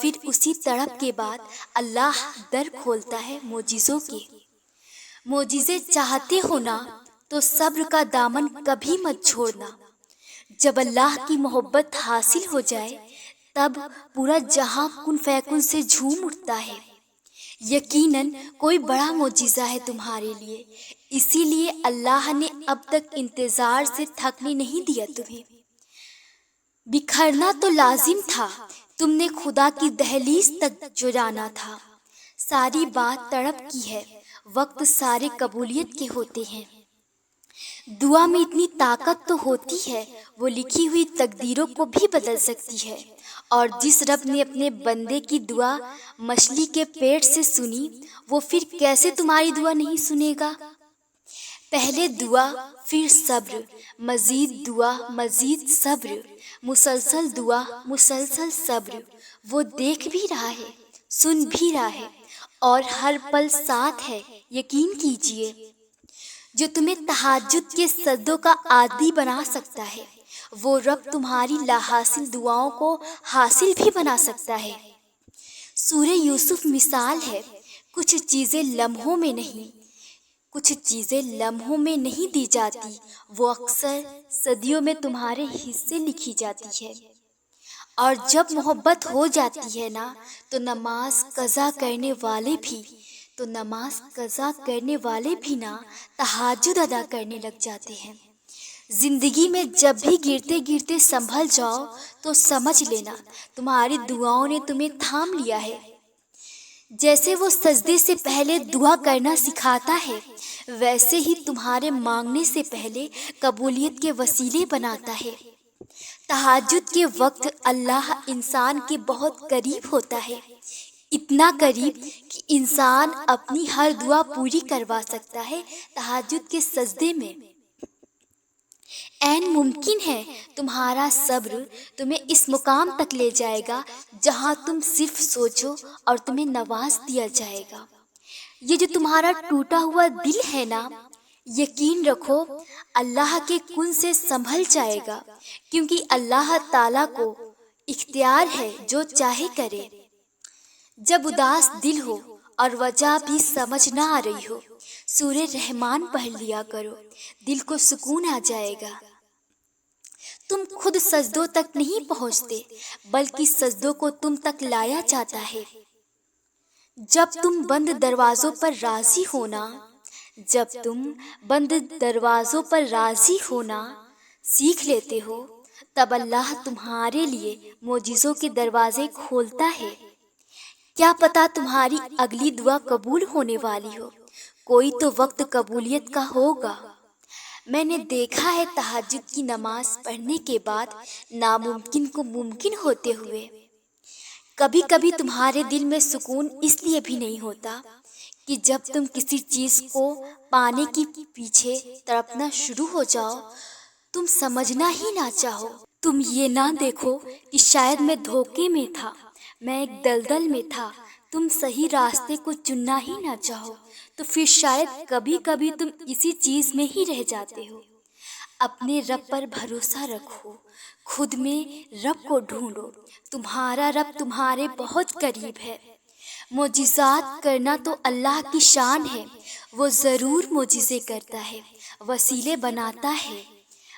پھر اسی تڑپ کے بعد اللہ در کھولتا ہے معجزوں کے۔ معجزے چاہتے ہو نا تو صبر کا دامن کبھی مت چھوڑنا۔ جب اللہ کی محبت حاصل ہو جائے تب پورا جہاں کن فیکن سے جھوم اٹھتا ہے۔ یقیناً کوئی بڑا معجزہ ہے تمہارے لیے، اسی لیے اللہ نے اب تک انتظار سے تھکنے نہیں دیا تمہیں۔ بکھرنا تو لازم تھا، تم نے خدا کی دہلیز تک جو جانا تھا۔ ساری بات تڑپ کی ہے، وقت سارے قبولیت کے ہوتے ہیں۔ دعا میں اتنی طاقت تو ہوتی ہے، وہ لکھی ہوئی تقدیروں کو بھی بدل سکتی ہے۔ اور جس رب نے اپنے بندے کی دعا مچھلی کے پیٹ سے سنی، وہ پھر کیسے تمہاری دعا نہیں سنے گا؟ پہلے دعا پھر صبر، مزید دعا مزید صبر، مسلسل دعا مسلسل صبر۔ وہ دیکھ بھی رہا ہے، سن بھی رہا ہے اور ہر پل ساتھ ہے، یقین کیجیے۔ جو تمہیں تہجد کے سجدوں کا عادی بنا سکتا ہے، وہ رب تمہاری لا حاصل دعاؤں کو حاصل بھی بنا سکتا ہے۔ سورہ یوسف مثال ہے، کچھ چیزیں لمحوں میں نہیں دی جاتی، وہ اکثر صدیوں میں تمہارے حصے لکھی جاتی ہے۔ اور جب محبت ہو جاتی ہے نا تو نماز قضا کرنے والے بھی نا تہجد ادا کرنے لگ جاتے ہیں۔ زندگی میں جب بھی گرتے سنبھل جاؤ تو سمجھ لینا تمہاری دعاؤں نے تمہیں تھام لیا ہے۔ جیسے وہ سجدے سے پہلے دعا کرنا سکھاتا ہے، ویسے ہی تمہارے مانگنے سے پہلے قبولیت کے وسیلے بناتا ہے۔ تہجد کے وقت اللہ انسان کے بہت قریب ہوتا ہے، اتنا قریب کہ انسان اپنی ہر دعا پوری کروا سکتا ہے تہجد کے سجدے میں۔ عین ممکن ہے تمہارا صبر تمہیں اس مقام تک لے جائے گا جہاں تم صرف سوچو اور تمہیں نواز دیا جائے گا۔ یہ جو تمہارا ٹوٹا ہوا دل ہے نا، یقین رکھو اللہ کے کن سے سنبھل جائے گا، کیونکہ اللہ تعالیٰ کو اختیار ہے جو چاہے کرے۔ جب اداس دل ہو اور وجہ بھی سمجھ نہ آ رہی ہو، سورہ رحمان پڑھ لیا کرو، دل کو سکون آ جائے گا۔ تم خود سجدوں تک نہیں پہنچتے، بلکہ سجدوں کو تم تک لایا جاتا ہے۔ جب تم بند دروازوں پر راضی ہونا سیکھ لیتے ہو، تب اللہ تمہارے لیے معجزوں کے دروازے کھولتا ہے۔ کیا پتا تمہاری اگلی دعا قبول ہونے والی ہو، کوئی تو وقت قبولیت کا ہوگا۔ میں نے دیکھا ہے تہجد کی نماز پڑھنے کے بعد ناممکن کو ممکن ہوتے ہوئے۔ کبھی کبھی تمہارے دل میں سکون اس لیے بھی نہیں ہوتا کہ جب تم کسی چیز کو پانے کے پیچھے تڑپنا شروع ہو جاؤ، تم سمجھنا ہی نہ چاہو، تم یہ نہ دیکھو کہ شاید میں دھوکے میں تھا، میں ایک دلدل میں تھا، تم صحیح راستے کو چننا ہی نہ چاہو، تو پھر شاید کبھی کبھی تم اسی چیز میں ہی رہ جاتے ہو۔ اپنے رب پر بھروسہ رکھو، خود میں رب کو ڈھونڈو، تمہارا رب تمہارے بہت قریب ہے۔ معجزات کرنا تو اللہ کی شان ہے، وہ ضرور معجزے کرتا ہے، وسیلے بناتا ہے،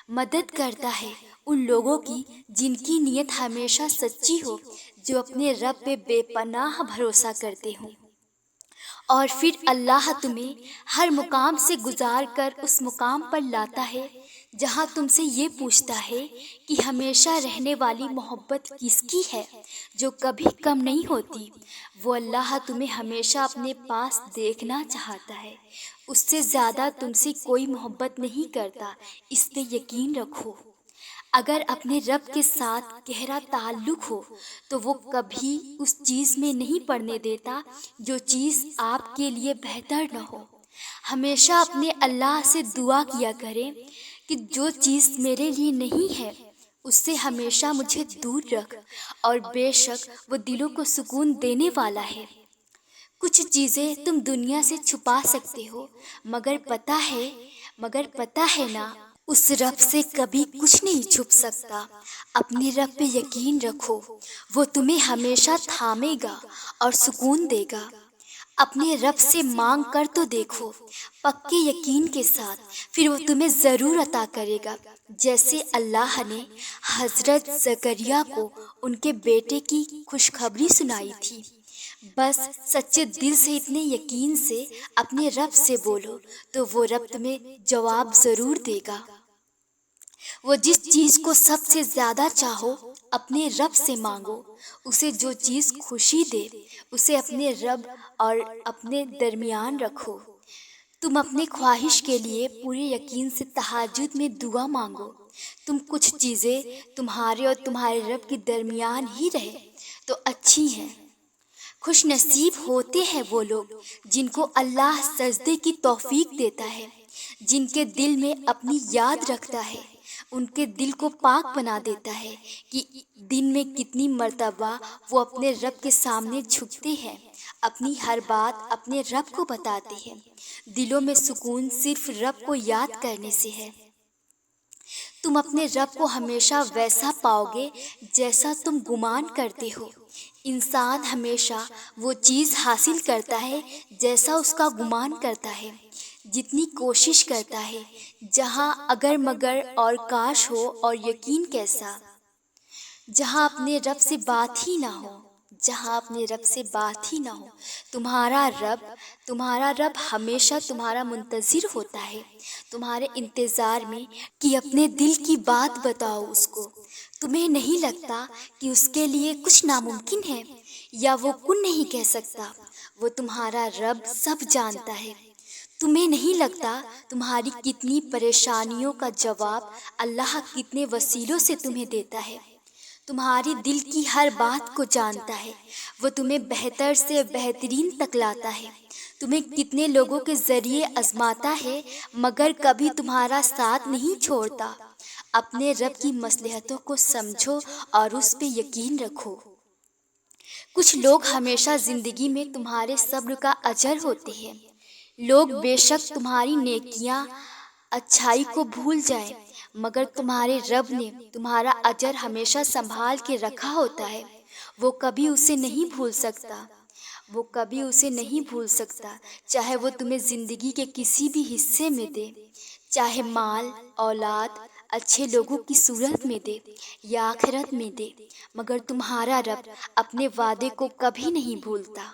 مدد کرتا ہے ان لوگوں کی جن کی نیت ہمیشہ سچی ہو، جو اپنے رب پہ بے پناہ بھروسہ کرتے ہوں۔ اور پھر اللہ تمہیں ہر مقام سے گزار کر اس مقام پر لاتا ہے جہاں تم سے یہ پوچھتا ہے کہ ہمیشہ رہنے والی محبت کس کی ہے، جو کبھی کم نہیں ہوتی۔ وہ اللہ تمہیں ہمیشہ اپنے پاس دیکھنا چاہتا ہے، اس سے زیادہ تم سے کوئی محبت نہیں کرتا، اس پہ یقین رکھو۔ اگر اپنے رب کے ساتھ گہرا تعلق ہو تو وہ کبھی اس چیز میں نہیں پڑنے دیتا جو چیز آپ کے لیے بہتر نہ ہو۔ ہمیشہ اپنے اللہ سے دعا کیا کریں کہ جو چیز میرے لیے نہیں ہے اس سے ہمیشہ مجھے دور رکھ، اور بے شک وہ دلوں کو سکون دینے والا ہے۔ کچھ چیزیں تم دنیا سے چھپا سکتے ہو، مگر پتہ ہے نا اس رب سے کبھی کچھ نہیں چھپ سکتا۔ اپنے رب پہ یقین رکھو، وہ تمہیں ہمیشہ تھامے گا اور سکون دے گا۔ اپنے رب سے مانگ کر تو دیکھو پکے یقین کے ساتھ، پھر وہ تمہیں ضرور عطا کرے گا، جیسے اللہ نے حضرت زکریا کو ان کے بیٹے کی خوشخبری سنائی تھی۔ بس سچے دل سے اتنے یقین سے اپنے رب سے بولو تو وہ رب تمہیں جواب ضرور دے گا۔ وہ جس چیز کو سب سے زیادہ چاہو اپنے رب سے مانگو، اسے جو چیز خوشی دے اسے اپنے رب اور اپنے درمیان رکھو۔ تم اپنے خواہش کے لیے پورے یقین سے تہجد میں دعا مانگو۔ تم کچھ چیزیں تمہارے اور تمہارے رب کے درمیان ہی رہے تو اچھی ہیں۔ خوش نصیب ہوتے ہیں وہ لوگ جن کو اللہ سجدے کی توفیق دیتا ہے، جن کے دل میں اپنی یاد رکھتا ہے، ان کے دل کو پاک بنا دیتا ہے کہ دن میں کتنی مرتبہ وہ اپنے رب کے سامنے جھکتے ہیں، اپنی ہر بات اپنے رب کو بتاتے ہیں۔ دلوں میں سکون صرف رب کو یاد کرنے سے ہے۔ تم اپنے رب کو ہمیشہ ویسا پاؤ گے جیسا تم گمان کرتے ہو۔ انسان ہمیشہ وہ چیز حاصل کرتا ہے جیسا اس کا گمان کرتا ہے، جتنی کوشش کرتا ہے، جہاں اگر مگر اور کاش ہو اور یقین کیسا۔ جہاں اپنے رب سے بات ہی نہ ہو، جہاں اپنے رب سے بات ہی نہ ہو، تمہارا رب ہمیشہ تمہارا منتظر ہوتا ہے، تمہارے انتظار میں کہ اپنے دل کی بات بتاؤ اس کو۔ تمہیں نہیں لگتا کہ اس کے لیے کچھ ناممکن ہے یا وہ کن نہیں کہہ سکتا؟ وہ تمہارا رب سب جانتا ہے۔ تمہیں نہیں لگتا تمہاری کتنی پریشانیوں کا جواب اللہ کتنے وسیلوں سے تمہیں دیتا ہے؟ تمہاری دل کی ہر بات کو جانتا ہے، وہ تمہیں بہتر سے بہترین تک لاتا ہے۔ تمہیں کتنے لوگوں کے ذریعے آزماتا ہے مگر کبھی تمہارا ساتھ نہیں چھوڑتا۔ اپنے رب کی مصلحتوں کو سمجھو اور اس پہ یقین رکھو۔ کچھ لوگ ہمیشہ زندگی میں تمہارے صبر کا اجر ہوتے ہیں۔ لوگ بے شک تمہاری نیکیاں اچھائی کو بھول جائیں مگر تمہارے رب نے تمہارا اجر ہمیشہ سنبھال کے رکھا ہوتا ہے۔ وہ کبھی اسے نہیں بھول سکتا، چاہے وہ تمہیں زندگی کے کسی بھی حصے میں دے، چاہے مال، اولاد، اچھے لوگوں کی صورت میں دے یا آخرت میں دے، مگر تمہارا رب اپنے وعدے کو کبھی نہیں بھولتا۔